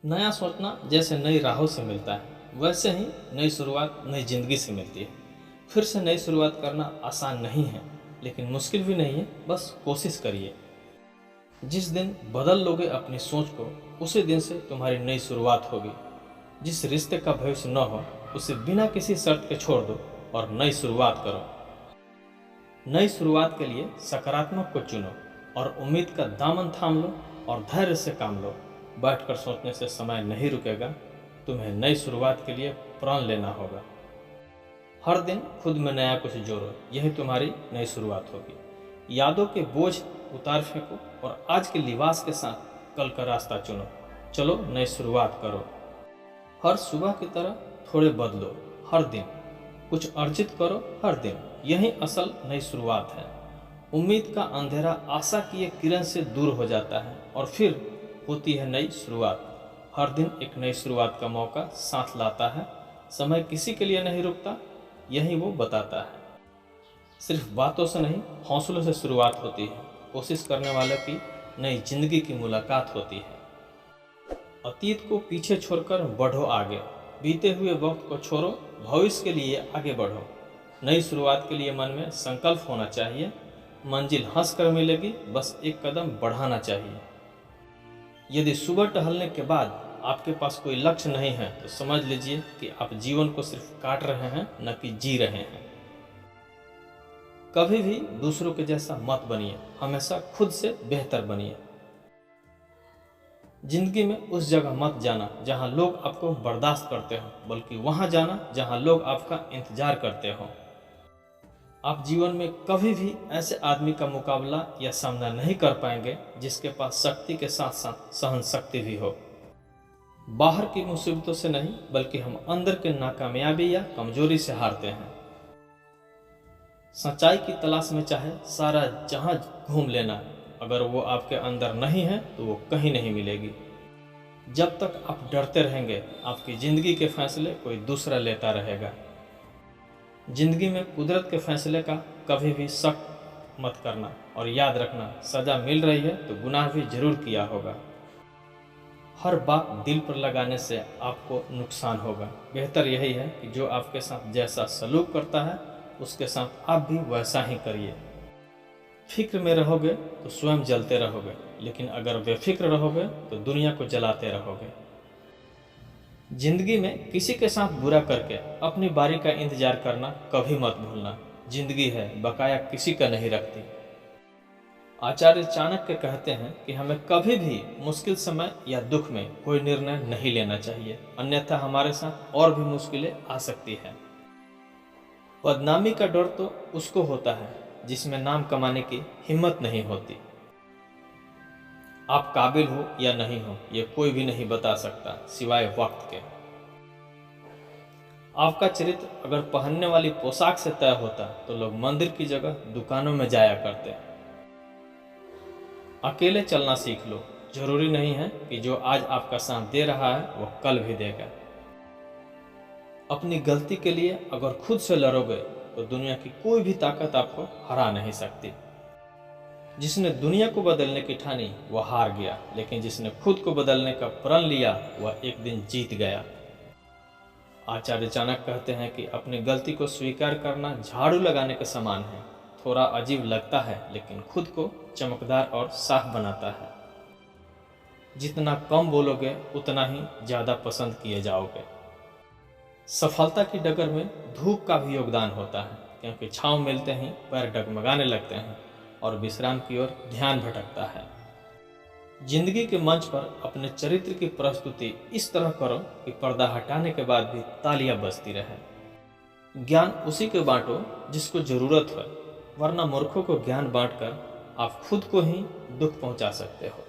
नया सोचना जैसे नई राहों से मिलता है, वैसे ही नई शुरुआत नई जिंदगी से मिलती है। फिर से नई शुरुआत करना आसान नहीं है, लेकिन मुश्किल भी नहीं है। बस कोशिश करिए। जिस दिन बदल लोगे अपनी सोच को, उसी दिन से तुम्हारी नई शुरुआत होगी। जिस रिश्ते का भविष्य न हो, उसे बिना किसी शर्त के छोड़ दो और नई शुरुआत करो। नई शुरुआत के लिए सकारात्मक को चुनो और उम्मीद का दामन थाम लो और धैर्य से काम लो। बैठकर सोचने से समय नहीं रुकेगा। तुम्हें नई शुरुआत के लिए प्रण लेना होगा। हर दिन खुद में नया कुछ जोड़ो, यही तुम्हारी नई शुरुआत होगी। यादों के बोझ उतार फेंको और आज के लिबास के साथ कल का रास्ता चुनो। चलो नई शुरुआत करो। हर सुबह की तरह थोड़े बदलो। हर दिन कुछ अर्जित करो। हर दिन, यही असल नई शुरुआत है। उम्मीद का अंधेरा आशा की एक किरण से दूर हो जाता है और फिर होती है नई शुरुआत। हर दिन एक नई शुरुआत का मौका साथ लाता है। समय किसी के लिए नहीं रुकता, यही वो बताता है। सिर्फ बातों से नहीं, हौसलों से शुरुआत होती है। कोशिश करने वाले की नई जिंदगी की मुलाकात होती है। अतीत को पीछे छोड़कर बढ़ो आगे। बीते हुए वक्त को छोड़ो, भविष्य के लिए आगे बढ़ो। नई शुरुआत के लिए मन में संकल्प होना चाहिए। मंजिल हंसकर मिलेगी, बस एक कदम बढ़ाना चाहिए। यदि सुबह टहलने के बाद आपके पास कोई लक्ष्य नहीं है, तो समझ लीजिए कि आप जीवन को सिर्फ काट रहे हैं, न कि जी रहे हैं। कभी भी दूसरों के जैसा मत बनिए, हमेशा खुद से बेहतर बनिए। जिंदगी में उस जगह मत जाना जहां लोग आपको बर्दाश्त करते हो, बल्कि वहां जाना जहां लोग आपका इंतजार करते हो। आप जीवन में कभी भी ऐसे आदमी का मुकाबला या सामना नहीं कर पाएंगे जिसके पास शक्ति के साथ साथ सहन शक्ति भी हो। बाहर की मुसीबतों से नहीं, बल्कि हम अंदर के नाकामयाबी या कमजोरी से हारते हैं। सच्चाई की तलाश में चाहे सारा जहां घूम लेना, अगर वो आपके अंदर नहीं है तो वो कहीं नहीं मिलेगी। जब तक आप डरते रहेंगे, आपकी जिंदगी के फैसले कोई दूसरा लेता रहेगा। जिंदगी में कुदरत के फैसले का कभी भी शक मत करना और याद रखना, सजा मिल रही है तो गुनाह भी जरूर किया होगा। हर बात दिल पर लगाने से आपको नुकसान होगा। बेहतर यही है कि जो आपके साथ जैसा सलूक करता है, उसके साथ आप भी वैसा ही करिए। फिक्र में रहोगे तो स्वयं जलते रहोगे, लेकिन अगर बेफिक्र रहोगे तो दुनिया को जलाते रहोगे। जिंदगी में किसी के साथ बुरा करके अपनी बारी का इंतजार करना कभी मत भूलना। जिंदगी है, बकाया किसी का नहीं रखती। आचार्य चाणक्य कहते हैं कि हमें कभी भी मुश्किल समय या दुख में कोई निर्णय नहीं लेना चाहिए, अन्यथा हमारे साथ और भी मुश्किलें आ सकती हैं। बदनामी का डर तो उसको होता है जिसमें नाम कमाने की हिम्मत नहीं होती। आप काबिल हो या नहीं हो, ये कोई भी नहीं बता सकता सिवाय वक्त के। आपका चरित्र अगर पहनने वाली पोशाक से तय होता तो लोग मंदिर की जगह दुकानों में जाया करते। अकेले चलना सीख लो। जरूरी नहीं है कि जो आज आपका साथ दे रहा है वो कल भी देगा। अपनी गलती के लिए अगर खुद से लड़ोगे तो दुनिया की कोई भी ताकत आपको हरा नहीं सकती। जिसने दुनिया को बदलने की ठानी वह हार गया, लेकिन जिसने खुद को बदलने का प्रण लिया वह एक दिन जीत गया। आचार्य चाणक्य कहते हैं कि अपनी गलती को स्वीकार करना झाड़ू लगाने के समान है। थोड़ा अजीब लगता है, लेकिन खुद को चमकदार और साफ बनाता है। जितना कम बोलोगे उतना ही ज्यादा पसंद किए जाओगे। सफलता की डगर में धूप का भी योगदान होता है, क्योंकि छांव मिलते ही पैर डगमगाने लगते हैं और विश्राम की ओर ध्यान भटकता है। जिंदगी के मंच पर अपने चरित्र की प्रस्तुति इस तरह करो कि पर्दा हटाने के बाद भी तालियां बजती रहे। ज्ञान उसी को बांटो जिसको जरूरत है, वरना मूर्खों को ज्ञान बांटकर आप खुद को ही दुख पहुंचा सकते हो।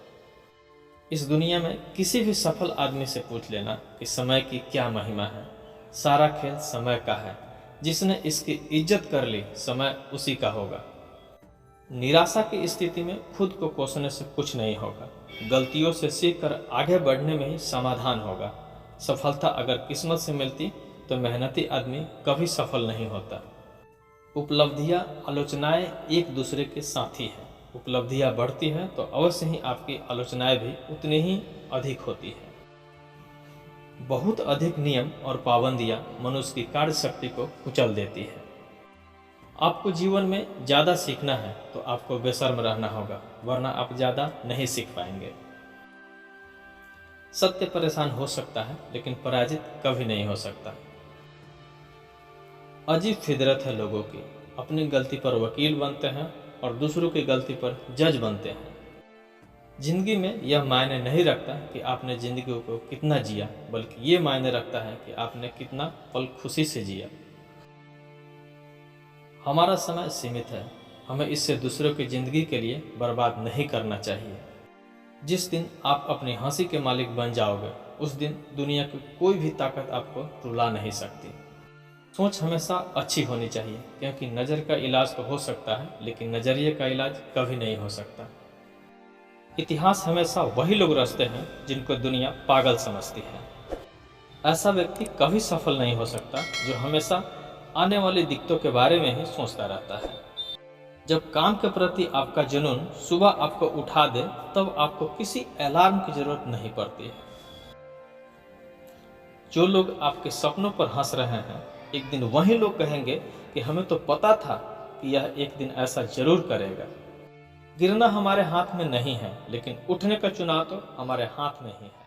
इस दुनिया में किसी भी सफल आदमी से पूछ लेना कि समय की क्या महिमा है। सारा खेल समय का है। जिसने इसकी इज्जत कर ली, समय उसी का होगा। निराशा की स्थिति में खुद को कोसने से कुछ नहीं होगा। गलतियों से सीखकर आगे बढ़ने में ही समाधान होगा। सफलता अगर किस्मत से मिलती तो मेहनती आदमी कभी सफल नहीं होता। उपलब्धियां, आलोचनाएं एक दूसरे के साथी हैं। उपलब्धियां बढ़ती हैं तो अवश्य ही आपकी आलोचनाएं भी उतनी ही अधिक होती है। बहुत अधिक नियम और पाबंदियां मनुष्य की कार्य शक्ति को कुचल देती है। आपको जीवन में ज़्यादा सीखना है तो आपको बेशर्म रहना होगा, वरना आप ज़्यादा नहीं सीख पाएंगे। सत्य परेशान हो सकता है लेकिन पराजित कभी नहीं हो सकता। अजीब फितरत है लोगों की, अपनी गलती पर वकील बनते हैं और दूसरों की गलती पर जज बनते हैं। जिंदगी में यह मायने नहीं रखता कि आपने जिंदगी को कितना जिया, बल्कि ये मायने रखता है कि आपने कितना पल खुशी से जिया। हमारा समय सीमित है, हमें इससे दूसरों की जिंदगी के लिए बर्बाद नहीं करना चाहिए। जिस दिन आप अपनी हंसी के मालिक बन जाओगे, उस दिन दुनिया की कोई भी ताकत आपको रुला नहीं सकती। सोच हमेशा अच्छी होनी चाहिए, क्योंकि नज़र का इलाज तो हो सकता है लेकिन नज़रिए का इलाज कभी नहीं हो सकता। इतिहास हमेशा वही लोग रचते हैं जिनको दुनिया पागल समझती है। ऐसा व्यक्ति कभी सफल नहीं हो सकता जो हमेशा आने वाली दिक्कतों के बारे में ही सोचता रहता है। जब काम के प्रति आपका जुनून सुबह आपको उठा दे, तब आपको किसी अलार्म की जरूरत नहीं पड़ती है। जो लोग आपके सपनों पर हंस रहे हैं, एक दिन वही लोग कहेंगे कि हमें तो पता था कि यह एक दिन ऐसा जरूर करेगा। गिरना हमारे हाथ में नहीं है, लेकिन उठने का चुनाव तो हमारे हाथ में ही है।